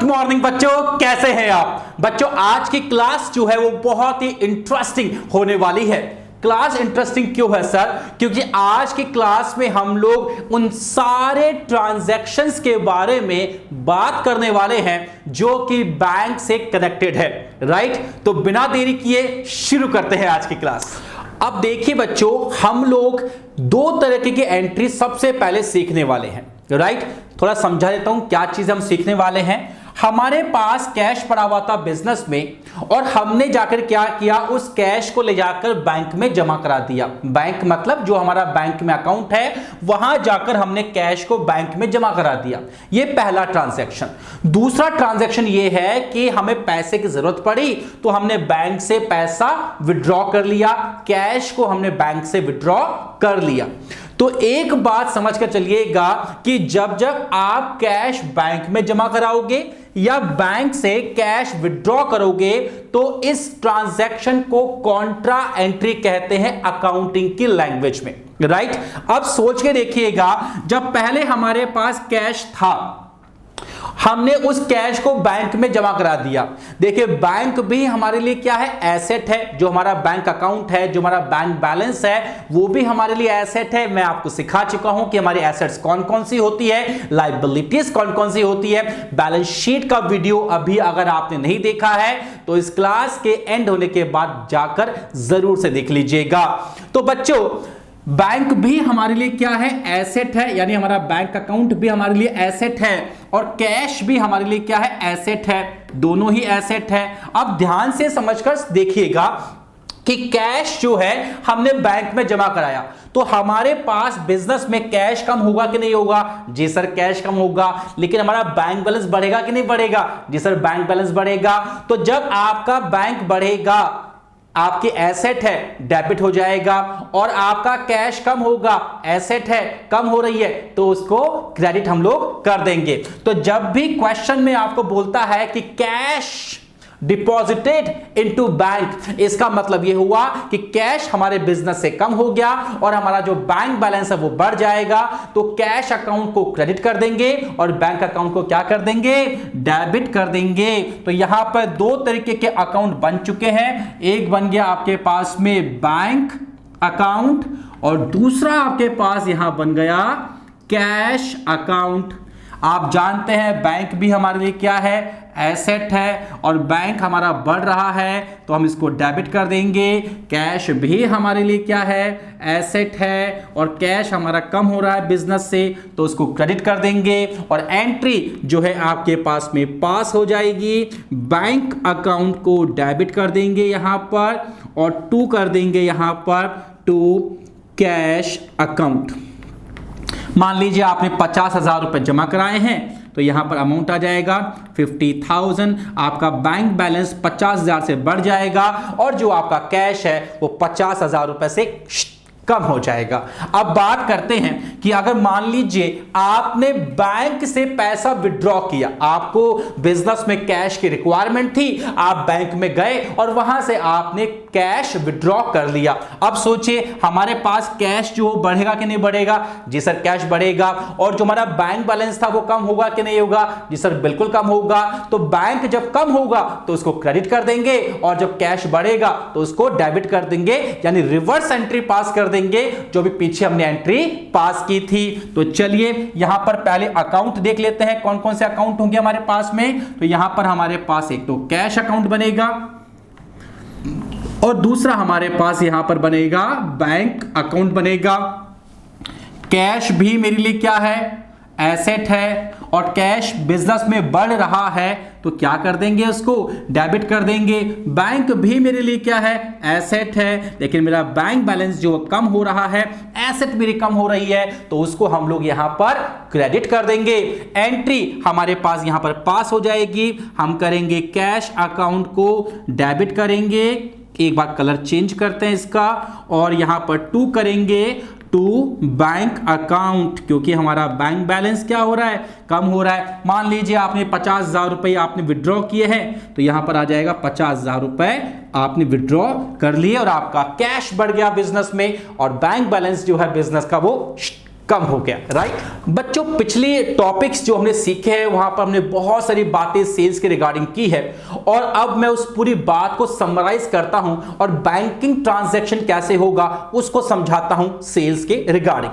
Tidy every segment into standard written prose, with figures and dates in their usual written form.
Morning बच्चों, कैसे हैं आप बच्चों। आज की क्लास जो है वो बहुत ही इंटरेस्टिंग होने वाली है। क्लास इंटरेस्टिंग क्यों है सर? क्योंकि आज की क्लास में हम लोग उन सारे ट्रांजैक्शंस के बारे में बात करने वाले हैं जो कि बैंक से कनेक्टेड है। राइट, तो बिना देरी किए शुरू करते हैं आज की क्लास। अब देखिए बच्चों, हम लोग दो तरीके की एंट्री सबसे पहले सीखने वाले हैं। राइट, थोड़ा समझा देता हूं क्या चीज हम सीखने वाले हैं। हमारे पास कैश पड़ा हुआ था बिजनेस में और हमने जाकर क्या किया, उस कैश को ले जाकर बैंक में जमा करा दिया। बैंक मतलब जो हमारा बैंक में अकाउंट है वहां जाकर हमने कैश को बैंक में जमा करा दिया। ये पहला ट्रांजैक्शन। दूसरा ट्रांजैक्शन ये है कि हमें पैसे की जरूरत पड़ी तो हमने बैंक से पैसा विड्रॉ कर लिया, कैश को हमने बैंक से विड्रॉ कर लिया। तो एक बात समझ कर चलिएगा कि जब जब आप कैश बैंक में जमा कराओगे या बैंक से कैश विड्रॉ करोगे तो इस ट्रांजैक्शन को कॉन्ट्रा एंट्री कहते हैं अकाउंटिंग की लैंग्वेज में। राइट, अब सोच के देखिएगा, जब पहले हमारे पास कैश था हमने उस कैश को बैंक में जमा करा दिया। देखिए, बैंक भी हमारे लिए क्या है, एसेट है। जो हमारा बैंक अकाउंट है, जो हमारा बैंक बैलेंस है, वो भी हमारे लिए एसेट है। मैं आपको सिखा चुका हूं कि हमारी एसेट्स कौन कौन सी होती है, लायबिलिटीज कौन कौन सी होती है। बैलेंस शीट का वीडियो अभी अगर आपने नहीं देखा है तो इस क्लास के एंड होने के बाद जाकर जरूर से देख लीजिएगा। तो बच्चों, बैंक भी हमारे लिए क्या है, एसेट है, यानी हमारा बैंक अकाउंट भी हमारे लिए एसेट है और कैश भी हमारे लिए क्या है, एसेट है। दोनों ही एसेट है। अब ध्यान से समझकर देखिएगा कि कैश जो है हमने बैंक में जमा कराया तो हमारे पास बिजनेस में कैश कम होगा कि नहीं होगा? जी सर, कैश कम होगा। लेकिन हमारा बैंक बैलेंस बढ़ेगा कि नहीं बढ़ेगा? जी सर, बैंक बैलेंस बढ़ेगा। तो जब आपका बैंक बढ़ेगा, आपकी एसेट है, डेबिट हो जाएगा और आपका कैश कम होगा, एसेट है, कम हो रही है तो उसको क्रेडिट हम लोग कर देंगे। तो जब भी क्वेश्चन में आपको बोलता है कि कैश डिपॉजिटेड इनटू बैंक, इसका मतलब यह हुआ कि कैश हमारे बिजनेस से कम हो गया और हमारा जो बैंक बैलेंस है वो बढ़ जाएगा। तो कैश अकाउंट को क्रेडिट कर देंगे और बैंक अकाउंट को क्या कर देंगे, डेबिट कर देंगे। तो यहां पर दो तरीके के अकाउंट बन चुके हैं। एक बन गया आपके पास में बैंक अकाउंट और दूसरा आपके पास यहां बन गया कैश अकाउंट। आप जानते हैं बैंक भी हमारे लिए क्या है, एसेट है और बैंक हमारा बढ़ रहा है तो हम इसको डेबिट कर देंगे। कैश भी हमारे लिए क्या है, एसेट है और कैश हमारा कम हो रहा है बिजनेस से तो उसको क्रेडिट कर देंगे और एंट्री जो है आपके पास में पास हो जाएगी। बैंक अकाउंट को डेबिट कर देंगे यहां पर और टू कर देंगे यहां पर टू कैश अकाउंट। मान लीजिए आपने 50,000 रुपए जमा कराए हैं तो यहां पर अमाउंट आ जाएगा 50,000। आपका बैंक बैलेंस 50,000 से बढ़ जाएगा और जो आपका कैश है वो 50,000 रुपए से कम हो जाएगा। अब बात करते हैं कि अगर मान लीजिए आपने बैंक से पैसा विड्रॉ किया, आपको बिजनेस में कैश की रिक्वायरमेंट थी, आप बैंक में गए और वहां से आपने कैश विड्रॉ कर लिया। अब सोचिए हमारे पास कैश जो बढ़ेगा कि नहीं बढ़ेगा? जी सर, कैश बढ़ेगा। और जो हमारा बैंक बैलेंस था वो कम होगा कि नहीं होगा? जी सर, बिल्कुल कम होगा। तो बैंक जब कम होगा तो उसको क्रेडिट कर देंगे और जब कैश बढ़ेगा तो उसको डेबिट कर देंगे, यानी रिवर्स एंट्री पास कर देंगे जो भी पीछे हमने एंट्री पास की थी। तो चलिए यहां पर पहले अकाउंट देख लेते हैं, कौन कौन से अकाउंट होंगे हमारे पास में। तो यहां पर हमारे पास एक तो कैश अकाउंट बनेगा और दूसरा हमारे पास यहां पर बनेगा बैंक अकाउंट बनेगा। कैश भी मेरे लिए क्या है, एसेट है और कैश बिजनेस में बढ़ रहा है तो क्या कर देंगे, उसको डेबिट कर देंगे। बैंक भी मेरे लिए क्या है, एसेट है, लेकिन मेरा बैंक बैलेंस जो कम हो रहा है, एसेट मेरी कम हो रही है तो उसको हम लोग यहां पर क्रेडिट कर देंगे। एंट्री हमारे पास यहां पर पास हो जाएगी। हम करेंगे कैश अकाउंट को डेबिट करेंगे। एक बार कलर चेंज करते हैं इसका और यहां पर टू करेंगे टू बैंक अकाउंट, क्योंकि हमारा बैंक बैलेंस क्या हो रहा है, कम हो रहा है। मान लीजिए आपने 50,000 रुपए आपने विड्रॉ किए हैं तो यहां पर आ जाएगा 50,000 रुपए आपने विड्रॉ कर लिए और आपका कैश बढ़ गया बिजनेस में और बैंक बैलेंस जो है बिजनेस का वो कम हो गया, राइट। बच्चों पिछले टॉपिक्स जो हमने सीखे हैं वहां पर हमने बहुत सारी बातें सेल्स के रिगार्डिंग की है, और अब मैं उस पूरी बात को समराइज करता हूं और बैंकिंग ट्रांजैक्शन कैसे होगा उसको समझाता हूं सेल्स के रिगार्डिंग।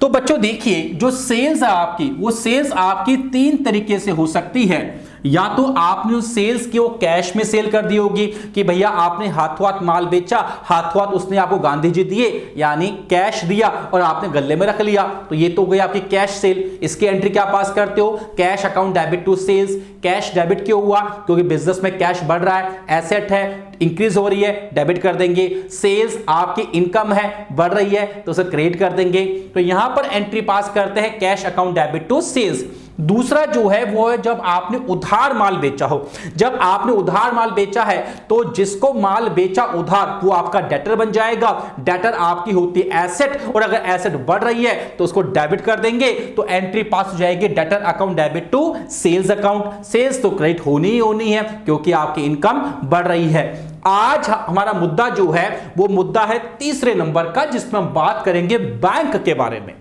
तो बच्चों देखिए, जो सेल्स है आपकी, वो सेल्स आपकी 3 तरीके से हो सकती है। या तो आपने उस सेल्स की वो कैश में सेल कर दी होगी कि भैया आपने हाथों हाथ माल बेचा, हाथों हाथ उसने आपको गांधी जी दिए, यानी कैश दिया और आपने गले में रख लिया, तो ये तो गई आपकी कैश सेल। इसकी एंट्री क्या पास करते हो, cash account debit to sales. Cash debit क्यों हुआ, क्योंकि बिजनेस में कैश बढ़ रहा है, एसेट है, इंक्रीज हो रही है, डेबिट कर देंगे। सेल्स आपकी इनकम है, बढ़ रही है, तो उसे क्रेडिट कर देंगे। तो यहां पर एंट्री पास करते हैं cash account debit to sales. दूसरा जो है वो है जब आपने उधार माल बेचा हो। जब आपने उधार माल बेचा है तो जिसको माल बेचा उधार वो आपका डेटर बन जाएगा। डेटर आपकी होती है एसेट, और अगर एसेट बढ़ रही है तो उसको डेबिट कर देंगे, तो एंट्री पास हो जाएगी debtor account debit to sales account. Sales तो क्रेडिट होनी ही होनी है क्योंकि आपकी इनकम बढ़ रही है। आज हमारा मुद्दा जो है वो मुद्दा है तीसरे नंबर का, जिसमें हम बात करेंगे बैंक के बारे में।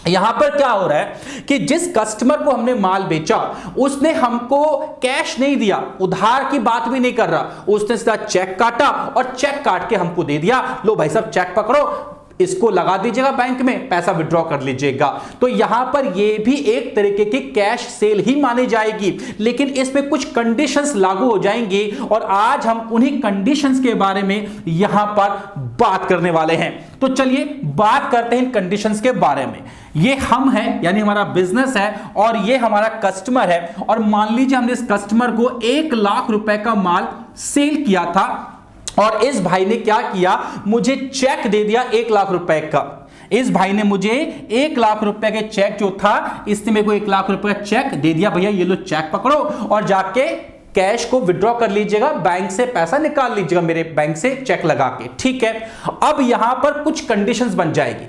यहां पर क्या हो रहा है कि जिस कस्टमर को हमने माल बेचा उसने हमको कैश नहीं दिया, उधार की बात भी नहीं कर रहा, उसने सीधा चेक काटा और चेक काट के हमको दे दिया, लो भाई साहब चेक पकड़ो, इसको लगा दीजिएगा बैंक में, पैसा विड्रॉ कर लीजिएगा। तो यहां पर ये भी एक तरीके की कैश सेल ही मानी जाएगी, लेकिन इसमें कुछ कंडीशंस लागू हो जाएंगी और आज हम उन्हीं कंडीशंस के बारे में यहां पर बात करने वाले हैं। तो चलिए बात करते हैं इन कंडीशंस के बारे में। ये हम हैं, यानी हमारा बिजनेस है, और ये हमारा कस्टमर है, और मान लीजिए हमने इस कस्टमर को 1 लाख रुपए का माल सेल किया था, और इस भाई ने क्या किया, मुझे चेक दे दिया 1 लाख रुपए का। इस भाई ने मुझे 1 लाख रुपए के चेक जो था, इसने मेरे को 1 लाख रुपए का चेक दे दिया, भैया ये लो चेक पकड़ो और जाके कैश को विड्रॉ कर लीजिएगा, बैंक से पैसा निकाल लीजिएगा मेरे बैंक से चेक लगा के, ठीक है। अब यहां पर कुछ कंडीशंस बन जाएगी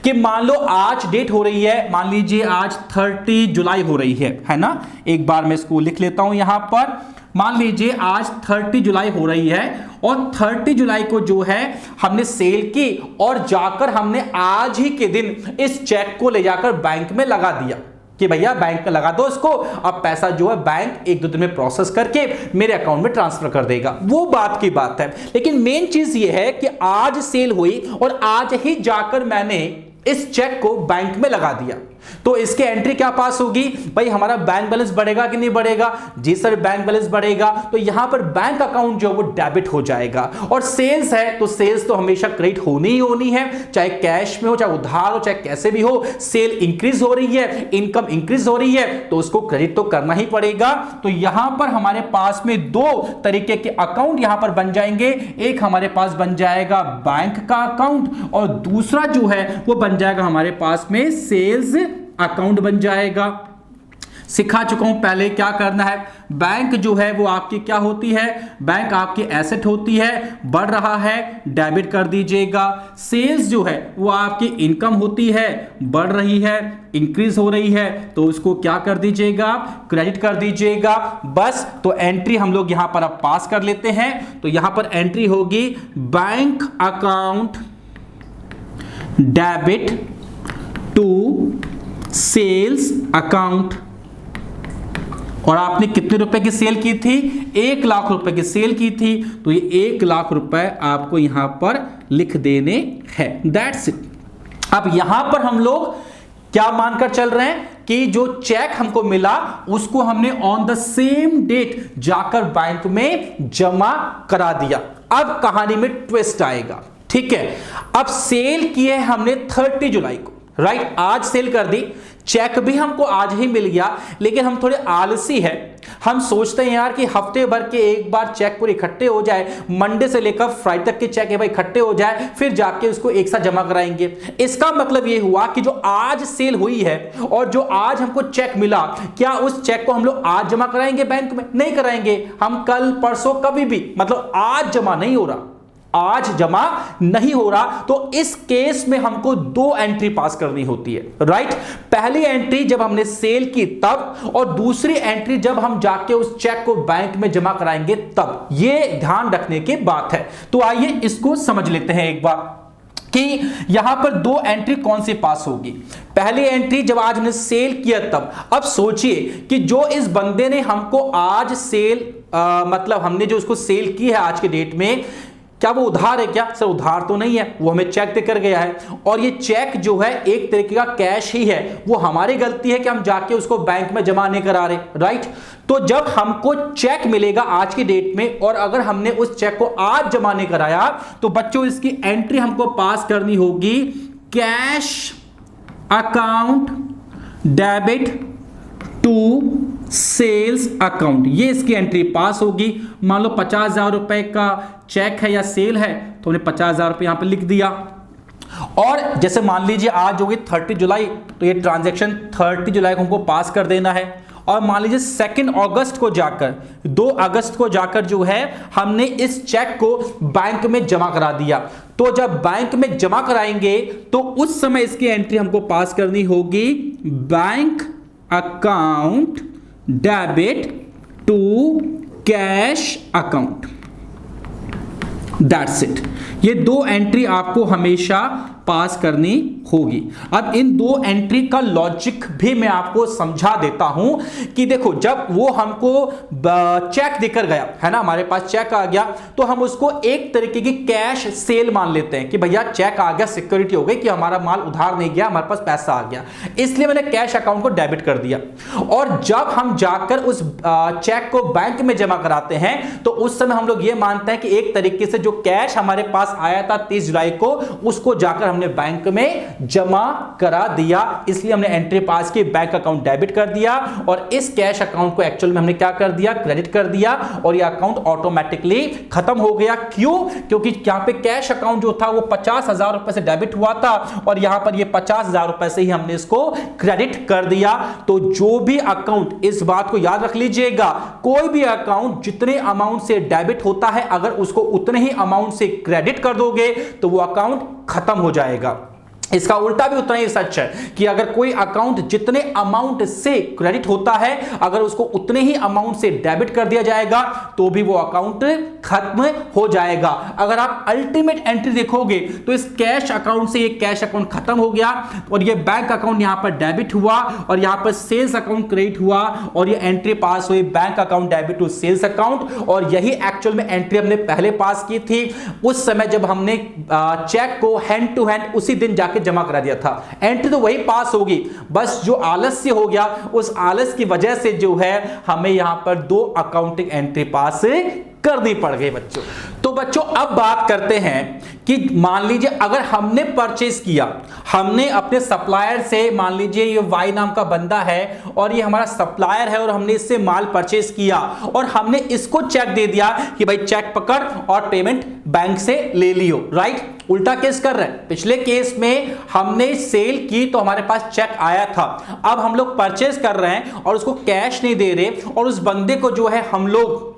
कि मान लो आज डेट हो रही है, मान लीजिए आज 30 जुलाई हो रही है ना। एक बार मैं इसको लिख लेता हूं यहां पर। मान लीजिए आज 30 जुलाई हो रही है, और 30 जुलाई को जो है हमने सेल की, और जाकर हमने आज ही के दिन इस चेक को ले जाकर बैंक में लगा दिया कि भैया बैंक में लगा दो इसको, अब पैसा जो है बैंक 1-2 दिन में प्रोसेस करके मेरे अकाउंट में ट्रांसफर कर देगा। वो बात की बात है, लेकिन मेन चीज ये है कि आज सेल हुई और आज ही जाकर मैंने इस चेक को बैंक में लगा दिया, तो इसके एंट्री क्या पास होगी, भाई हमारा बैंक बैलेंस बढ़ेगा कि नहीं बढ़ेगा, जी सर बैंक बैलेंस बढ़ेगा, तो यहां पर बैंक अकाउंट जो वो डेबिट हो जाएगा। और सेल्स है तो सेल्स तो हमेशा क्रेडिट होनी ही होनी है, चाहे कैश में हो, चाहे उधार हो, चाहे कैसे भी हो। सेल इंक्रीज हो रही है, इनकम इंक्रीज हो रही है, तो उसको क्रेडिट तो करना ही पड़ेगा। तो यहां पर हमारे पास में 2 तरीके के अकाउंट यहां पर बन जाएंगे। एक हमारे पास बन जाएगा बैंक का अकाउंट, और दूसरा जो है वो बन जाएगा हमारे पास में सेल्स अकाउंट बन जाएगा। सिखा चुका हूं पहले क्या करना है। बैंक जो है वो आपकी क्या होती है, बैंक आपकी एसेट होती है, बढ़ रहा है डेबिट कर दीजिएगा। सेल्स जो है वो आपकी इनकम होती है, बढ़ रही है, इंक्रीज हो रही है, तो उसको क्या कर दीजिएगा, क्रेडिट कर दीजिएगा। बस तो एंट्री हम लोग यहां पर अब पास कर लेते हैं। तो यहां पर एंट्री होगी bank account debit to sales account. और आपने कितने रुपए की सेल की थी, 1 लाख रुपए की सेल की थी, तो ये 1 लाख रुपए आपको यहां पर लिख देने हैं। That's it. अब यहां पर हम लोग क्या मानकर चल रहे हैं कि जो चेक हमको मिला उसको हमने ऑन द सेम डेट जाकर बैंक में जमा करा दिया। अब कहानी में ट्विस्ट आएगा, ठीक है। अब सेल किए हमने 30 जुलाई को, राइट, आज सेल कर दी, चेक भी हमको आज ही मिल गया, लेकिन हम थोड़े आलसी है, हम सोचते हैं यार कि हफ्ते भर के एक बार चेक पूरे इकट्ठे हो जाए, मंडे से लेकर फ्राइडे तक के चेक है भाई इकट्ठे हो जाए, फिर जाके उसको एक साथ जमा कराएंगे। इसका मतलब ये हुआ कि जो आज सेल हुई है और जो आज हमको चेक मिला, क्या उस चेक को हम लोग आज जमा कराएंगे बैंक में? नहीं कराएंगे, हम कल परसों कभी भी, मतलब आज जमा नहीं हो रहा, आज जमा नहीं हो रहा। तो इस केस में हमको 2 एंट्री पास करनी होती है, राइट। पहली एंट्री जब हमने सेल की तब, और दूसरी एंट्री जब हम जाके उस चेक को बैंक में जमा कराएंगे तब। ये ध्यान रखने की बात है। तो आइए इसको समझ लेते हैं एक बार। कि यहां पर दो एंट्री कौन सी पास होगी। पहली एंट्री जब आज हमने सेल किया तब। अब सोचिए कि जो इस बंदे ने हमको आज सेल मतलब हमने जो उसको सेल की है आज के डेट में, क्या वो उधार है? क्या सर उधार तो नहीं है, वो हमें चेक देकर गया है और ये चेक जो है एक तरीके का कैश ही है। वो हमारी गलती है कि हम जाके उसको बैंक में जमा नहीं करा रहे, राइट। तो जब हमको चेक मिलेगा आज की डेट में और अगर हमने उस चेक को आज जमा नहीं कराया तो बच्चों इसकी एंट्री हमको पास करनी होगी cash account debit to sales account. ये इसकी एंट्री पास होगी। मान लो 50,000 रुपए का चेक है या सेल है तो हमने 50,000 रुपए यहां पे लिख दिया। और जैसे मान लीजिए आज होगी 30 जुलाई तो ये ट्रांजैक्शन 30 जुलाई को हमको पास कर देना है। और मान लीजिए 2 अगस्त को जाकर 2 अगस्त को जाकर जो है हमने इस चेक को बैंक में जमा करा दिया। तो जब बैंक में जमा कराएंगे तो उस समय इसकी एंट्री हमको पास करनी होगी bank account debit to cash account. That's it. ये दो एंट्री आपको हमेशा पास करनी होगी। अब इन दो एंट्री का लॉजिक भी मैं आपको समझा देता हूं कि देखो जब वो हमको चेक देकर गया है ना, हमारे पास चेक आ गया तो हम उसको एक तरीके की कैश सेल मान लेते हैं कि भैया चेक आ गया, सिक्योरिटी हो गई कि हमारा माल उधार नहीं गया, हमारे पास पैसा आ गया, इसलिए मैंने कैश अकाउंट को डेबिट कर दिया। और जब हम जाकर उस चेक को बैंक में जमा कराते हैं तो उस समय हम लोग ये मानते हैं कि एक तरीके से जो कैश हमारे पास आया था 30 जुलाई को उसको जाकर हमने बैंक में जमा करा दिया, इसलिए हमने एंट्री पास की बैंक अकाउंट डेबिट कर दिया। और इस कैश अकाउंट को एक्चुअल में हमने क्या कर दिया, क्रेडिट कर दिया और यह अकाउंट ऑटोमेटिकली खत्म हो गया। क्यों? क्योंकि यहां पे कैश अकाउंट जो था वो 50,000 रुपए से डेबिट हुआ था और यहां पर ये 50,000 रुपए से ही हमने इसको क्रेडिट कर दिया। तो जो भी अकाउंट, इस बात को याद रख लीजिएगा, कोई भी अकाउंट जितने अमाउंट से डेबिट होता है अगर उसको उतने ही अमाउंट से क्रेडिट कर दोगे तो वो अकाउंट खत्म हो जाएगा। इसका उल्टा भी उतना ही सच है कि अगर कोई अकाउंट जितने अमाउंट से क्रेडिट होता है अगर उसको उतने ही अमाउंट से डेबिट कर दिया जाएगा तो भी वो अकाउंट खत्म हो जाएगा। अगर आप अल्टीमेट एंट्री देखोगे तो इस कैश अकाउंट से ये कैश अकाउंट खत्म हो गया और ये बैंक अकाउंट यहां पर डेबिट हुआ और यहां पर सेल्स अकाउंट क्रेडिट हुआ और ये एंट्री पास हुई bank account debit to sales account. और यही एक्चुअल में एंट्री हमने पहले पास की थी उस समय जब हमने चेक को हैंड टू हैंड उसी दिन जाके जमा करा दिया था। एंट्री तो वही पास होगी, बस जो आलस्य हो गया उस आलस्य की वजह से जो है हमें यहां पर दो अकाउंटिंग एंट्री पास करनी पड़ गई बच्चों। तो बच्चों अब बात करते हैं कि मान लीजिए अगर हमने परचेज किया, हमने अपने सप्लायर से, मान लीजिए ये वाई नाम का बंदा है और ये हमारा सप्लायर है और हमने इससे माल परचेज किया और हमने इसको चेक दे दिया कि भाई चेक पकड़ और पेमेंट बैंक से ले लियो, राइट। उल्टा केस कर रहे हैं। पिछले केस में हमने सेल की तो हमारे पास चेक आया था, अब हम लोग परचेज कर रहे हैं और उसको कैश नहीं दे रहे और उस बंदे को जो है हम लोग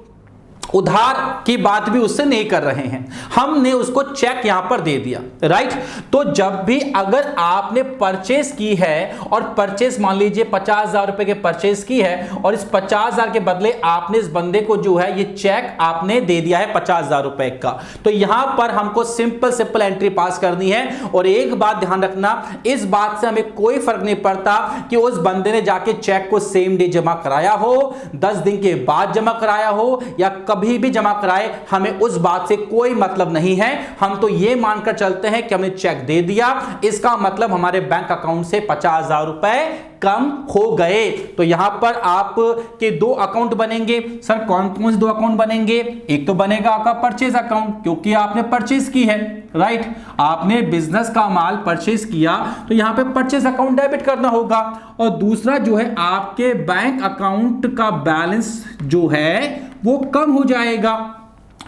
उधार की बात भी उससे नहीं कर रहे हैं, हमने उसको चेक यहां पर दे दिया, राइट। तो जब भी अगर आपने परचेज की है और परचेज मान लीजिए 50,000 रुपए के परचेज की है और इस 50,000 के बदले आपने इस बंदे को जो है ये चेक आपने दे दिया है 50,000 रुपए का, तो यहां पर हमको सिंपल एंट्री पास करनी है। और एक बात ध्यान रखना, इस बात से हमें कोई फर्क नहीं पड़ता कि उस बंदे ने जाके चेक को सेम डे जमा कराया हो, 10 दिन के बाद जमा कराया हो या कभी भी जमा कराए, हमें उस बात से कोई मतलब नहीं है। हम तो यह मानकर चलते हैं कि हमने चेक दे दिया, इसका मतलब हमारे बैंक अकाउंट से 50,000 रुपए कम हो गए। तो यहां पर आप के दो अकाउंट बनेंगे। सर कौन कौन से दो अकाउंट बनेंगे? एक तो बनेगा आपका परचेज अकाउंट क्योंकि आपने परचेज की है, राइट। आपने बिजनेस का माल परचेज किया तो यहां पे परचेज अकाउंट डेबिट करना होगा। और दूसरा जो है आपके बैंक अकाउंट का बैलेंस जो है वो कम हो जाएगा।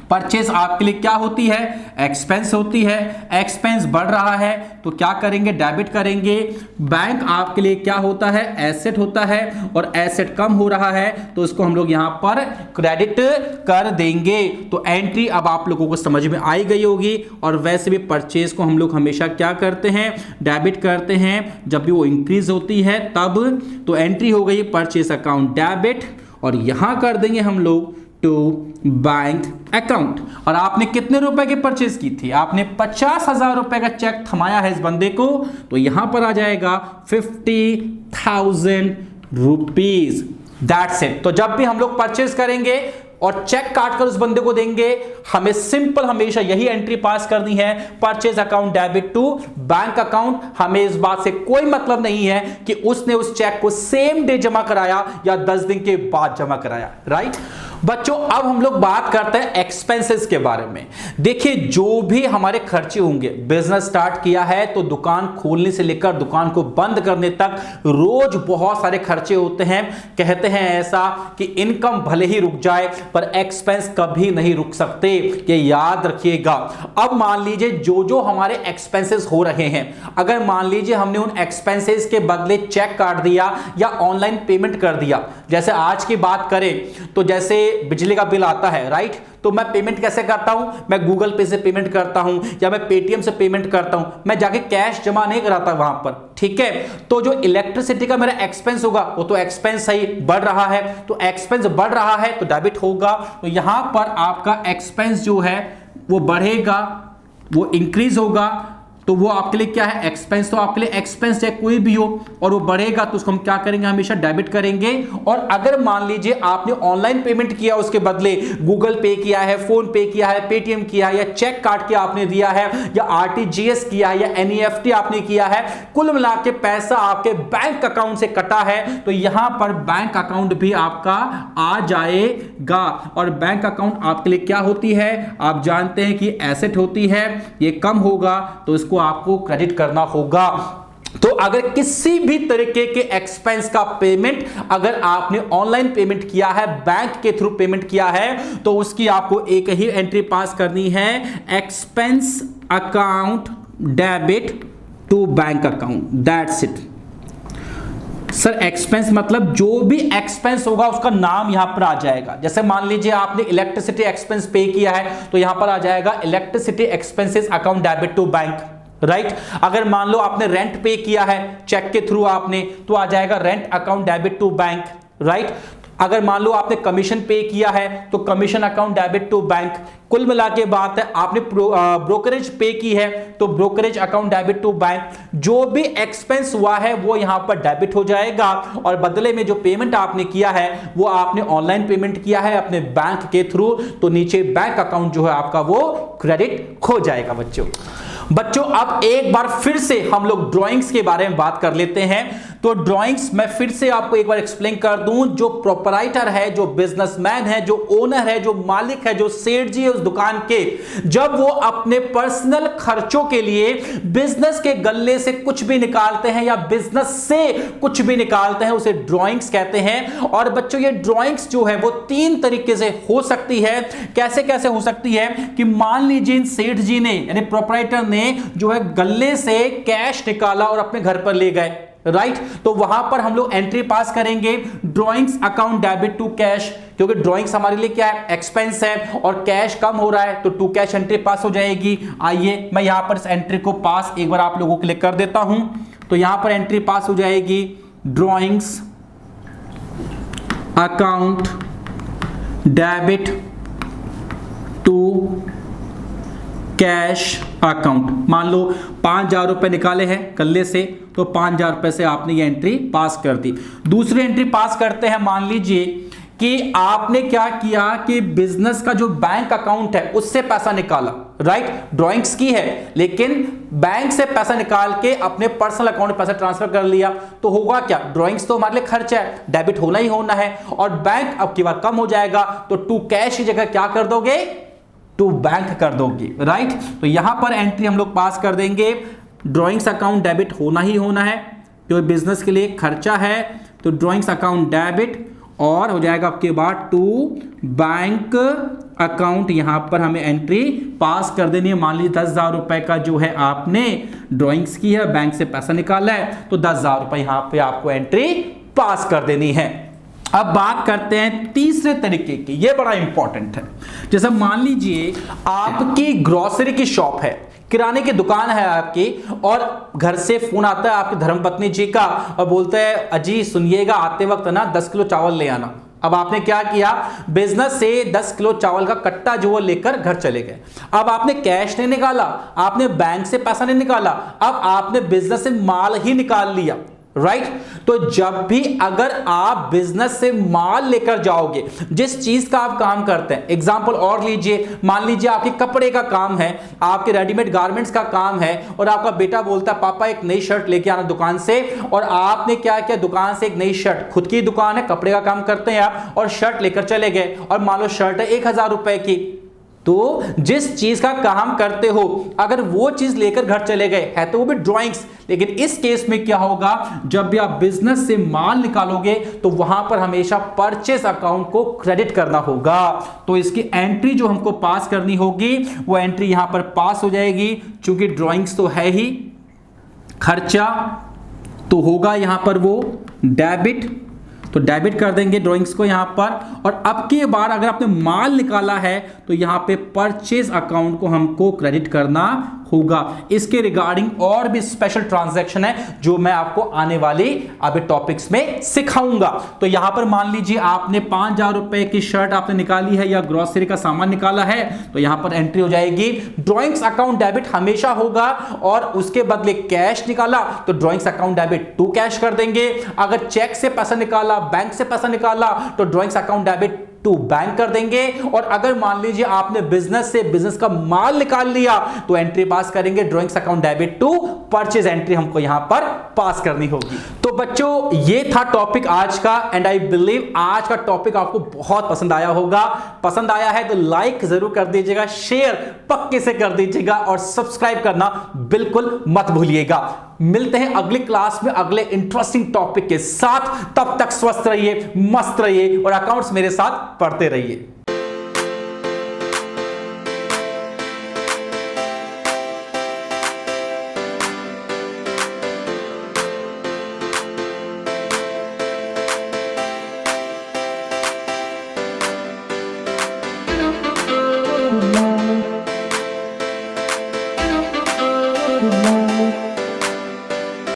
परचेज आपके लिए क्या होती है? एक्सपेंस होती है। एक्सपेंस बढ़ रहा है तो क्या करेंगे? डेबिट करेंगे। बैंक आपके लिए क्या होता है? एसेट होता है और एसेट कम हो रहा है तो उसको हम लोग यहां पर क्रेडिट कर देंगे। तो एंट्री अब आप लोगों को समझ में आई गई होगी। और वैसे भी परचेज को हम लोग हमेशा क्या करते हैं? डेबिट करते हैं जब भी वो इंक्रीज होती है तब। तो एंट्री हो गई परचेज अकाउंट डेबिट और यहां कर देंगे हम लोग टू बैंक अकाउंट। और आपने कितने रुपए की परचेज की थी? आपने 50,000 रुपए का चेक थमाया है इस बंदे को, तो यहां पर आ जाएगा 50,000 रुपीज। That's it. तो जब भी हम लोग परचेज करेंगे और चेक काट कर उस बंदे को देंगे, हमें सिंपल हमेशा यही एंट्री पास करनी है, purchase account debit to bank account. हमें इस बात से कोई मतलब नहीं है कि उसने उस चेक को सेम डे जमा कराया या 10 दिन के बाद जमा कराया। राइट बच्चों, अब हम लोग बात करते हैं एक्सपेंसेस के बारे में। देखिए, जो भी हमारे खर्चे होंगे, बिजनेस स्टार्ट किया है तो दुकान खोलने से लेकर दुकान को बंद करने तक रोज बहुत सारे खर्चे होते हैं। कहते हैं ऐसा कि इनकम भले ही रुक जाए पर एक्सपेंस कभी नहीं रुक सकते, ये याद रखिएगा। अब मान लीजिए जो जो हमारे एक्सपेंसेस हो रहे हैं, अगर मान लीजिए हमने उन एक्सपेंसेस के बदले चेक काट दिया या ऑनलाइन पेमेंट कर दिया। जैसे आज की बात करें तो जैसे बिजली का बिल आता है, राइट, तो मैं पेमेंट कैसे करता हूं? मैं गूगल पे से पेमेंट करता हूं या मैं पेटीएम से पेमेंट करता हूं, मैं जाके कैश जमा नहीं कराता वहां पर। ठीक है, तो जो इलेक्ट्रिसिटी का मेरा एक्सपेंस होगा वो तो एक्सपेंस सही बढ़ रहा है, तो एक्सपेंस बढ़ रहा है तो डेबिट होगा। तो यहां पर आपका एक्सपेंस जो है वो बढ़ेगा, वो इंक्रीज होगा, तो वो आपके लिए क्या है? एक्सपेंस। तो आपके लिए एक्सपेंस चाहे कोई भी हो और वो बढ़ेगा तो उसको हम क्या करेंगे? हमेशा डेबिट करेंगे। और अगर मान लीजिए आपने ऑनलाइन पेमेंट किया, उसके बदले गूगल पे किया है, फोन पे किया है, पेटीएम किया है, या चेक काट के आपने दिया है, या आरटीजीएस किया है, या एनईएफटी आपने किया है, कुल मिला के पैसा आपके बैंक अकाउंट से कटा है, तो यहां पर बैंक अकाउंट भी आपका आ जाएगा। और बैंक अकाउंट आपके लिए क्या होती है? आप जानते हैं कि एसेट होती है, ये कम होगा तो इसको आपको क्रेडिट करना होगा। तो अगर किसी भी तरीके के एक्सपेंस का पेमेंट अगर आपने ऑनलाइन पेमेंट किया है, बैंक के थ्रू पेमेंट किया है, तो उसकी आपको एक ही एंट्री पास करनी है, expense account debit to bank account. That's it. Sir expense मतलब जो भी एक्सपेंस होगा उसका नाम यहां पर आ जाएगा। जैसे मान लीजिए आपने इलेक्ट्रिसिटी एक्सपेंस पे किया है तो यहां पर आ जाएगा electricity expenses account debit to bank. Right, अगर मान लो आपने रेंट पे किया है चेक के थ्रू आपने, तो आ जाएगा rent account debit to bank. Right, अगर मान लो आपने कमीशन पे किया है तो commission account debit to bank. कुल मिला के बात है, आपने ब्रोकरेज पे की है तो brokerage account debit to bank. जो भी एक्सपेंस हुआ है वो यहां पर डेबिट हो जाएगा, और बदले में जो पेमेंट आपने किया है वो आपने ऑनलाइन पेमेंट किया है अपने बैंक के थ्रू, तो नीचे बैंक अकाउंट जो है आपका वो क्रेडिट हो जाएगा। बच्चों अब एक बार फिर से हम लोग ड्राइंग्स के बारे में बात कर लेते हैं। तो ड्राइंग्स मैं फिर से आपको एक बार एक्सप्लेन कर दूं, जो प्रोपराइटर है, जो बिजनेसमैन है, जो ओनर है, जो मालिक है, जो सेठ जी है उस दुकान के, जब वो अपने पर्सनल खर्चों के लिए बिजनेस के गल्ले से कुछ भी निकालते हैं या बिजनेस से कुछ भी निकालते हैं, उसे ड्राइंग्स कहते हैं। और बच्चों ये ड्राइंग्स जो है वो 3 तरीके से हो सकती है। कैसे कैसे हो सकती है कि मान लीजिए इन सेठ जी ने यानी प्रोपराइटर ने जो है गल्ले से कैश निकाला और अपने घर पर ले गए। राइट, तो वहां पर हम लोग एंट्री पास करेंगे drawings account debit to cash, क्योंकि ड्राइंग्स हमारे लिए क्या है? एक्सपेंस है, और कैश कम हो रहा है तो टू कैश एंट्री पास हो जाएगी। आइए मैं यहां पर इस एंट्री को पास एक बार आप लोगों के लिए कर देता हूं। तो यहां पर एंट्री पास हो जाएगी drawings account debit to cash account. मान लो 5,000 रुपए निकाले हैं गल्ले से, तो 5,000 रुपए से आपने ये एंट्री पास कर दी। दूसरी एंट्री पास करते हैं, मान लीजिए कि आपने क्या किया कि बिजनेस का जो बैंक अकाउंट है उससे पैसा निकाला। राइट, ड्राइंग्स की है लेकिन बैंक से पैसा निकाल के अपने पर्सनल अकाउंट में पैसा ट्रांसफर कर लिया, तो होगा क्या? ड्राइंग्स तो हमारे लिए खर्चा है, डेबिट होना ही होना है, और बैंक अब की बार कम हो जाएगा, तो टू कैश की जगह क्या कर दोगे? टू बैंक कर दोगे। राइट, तो यहां पर एंट्री हम लोग पास कर देंगे, ड्राइंग्स अकाउंट डेबिट होना ही होना है, जो बिजनेस के लिए खर्चा है, तो ड्राइंग्स अकाउंट डेबिट, और हो जाएगा आपके बाद टू बैंक अकाउंट। यहां पर हमें एंट्री पास कर देनी है। मान लीजिए 10,000 रुपए का जो है आपने ड्राइंग्स की है, बैंक से पैसा निकाला है, तो 10,000 रुपए यहां पे आपको एंट्री पास कर देनी है। अब बात करते हैं तीसरे तरीके की, ये बड़ा इंपॉर्टेंट है। जैसे मान लीजिए आपकी ग्रोसरी की शॉप है, किराने की दुकान है आपकी, और घर से फोन आता है आपकी धर्मपत्नी जी का और बोलते हैं अजी सुनिएगा आते वक्त ना 10 किलो चावल ले आना। अब आपने क्या किया, बिजनेस से 10 किलो चावल का कट्टा जो वो लेकर घर चले गए। अब आपने कैश नहीं निकाला, आपने बैंक से पैसा नहीं निकाला, अब आपने बिजनेस से माल ही निकाल लिया, राइट। तो जब भी अगर आप बिजनेस से माल लेकर जाओगे, जिस चीज का आप काम करते हैं, एग्जांपल और लीजिए, मान लीजिए आपके कपड़े का काम है, आपके रेडीमेड गारमेंट्स का काम है, और आपका बेटा बोलता है पापा एक नई शर्ट लेके आना दुकान से, और आपने क्या किया, दुकान से एक नई शर्ट, खुद की दुकान है, कपड़े का काम करते हैं आप, और शर्ट लेकर चले गए, और मान लो शर्ट है 1000 रुपए की। तो जिस चीज का काम करते हो, अगर वो चीज लेकर घर चले गए है तो वो भी ड्राइंग्स, लेकिन इस केस में क्या होगा, जब भी आप बिजनेस से माल निकालोगे तो वहां पर हमेशा परचेस अकाउंट को क्रेडिट करना होगा। तो इसकी एंट्री जो हमको पास करनी होगी वो एंट्री यहां पर पास हो जाएगी, क्योंकि ड्राइंग्स तो है ही, खर्चा तो होगा यहां पर वो डेबिट, तो डेबिट कर देंगे ड्राइंग्स को यहां पर। और अब की बार अगर आपने माल निकाला है तो यहां पे परचेज अकाउंट को हमको क्रेडिट करना होगा। इसके रिगार्डिंग और भी स्पेशल ट्रांजैक्शन है जो मैं आपको आने वाली अभी टॉपिक्स में सिखाऊंगा। तो यहां पर मान लीजिए आपने 5000 रुपए की शर्ट आपने निकाली है या ग्रोसरी का सामान निकाला है, तो यहां पर एंट्री हो जाएगी, ड्राइंग्स अकाउंट डेबिट हमेशा होगा, और उसके बदले कैश निकाला तो drawings account debit to cash कर देंगे। अगर चेक से पैसा निकाला, बैंक से पैसा निकाला, तो drawings account debit to bank कर देंगे। और अगर मान लीजिए आपने बिजनेस से बिजनेस का माल निकाल लिया तो एंट्री पास करेंगे, drawings account debit to purchase entry हमको यहां पर पास करनी होगी। तो बच्चों ये था टॉपिक आज का, एंड आई बिलीव आज का टॉपिक आपको बहुत पसंद आया होगा। पसंद आया है तो लाइक जरूर कर दीजिएगा, शेयर पक्के से कर दीजिएगा, और सब्सक्राइब करना बिल्कुल मत भूलिएगा। मिलते हैं अगली क्लास में अगले इंटरेस्टिंग टॉपिक के साथ। तब तक स्वस्थ रहिए, मस्त रहिए, और अकाउंट्स मेरे साथ पढ़ते रहिए। Thank you.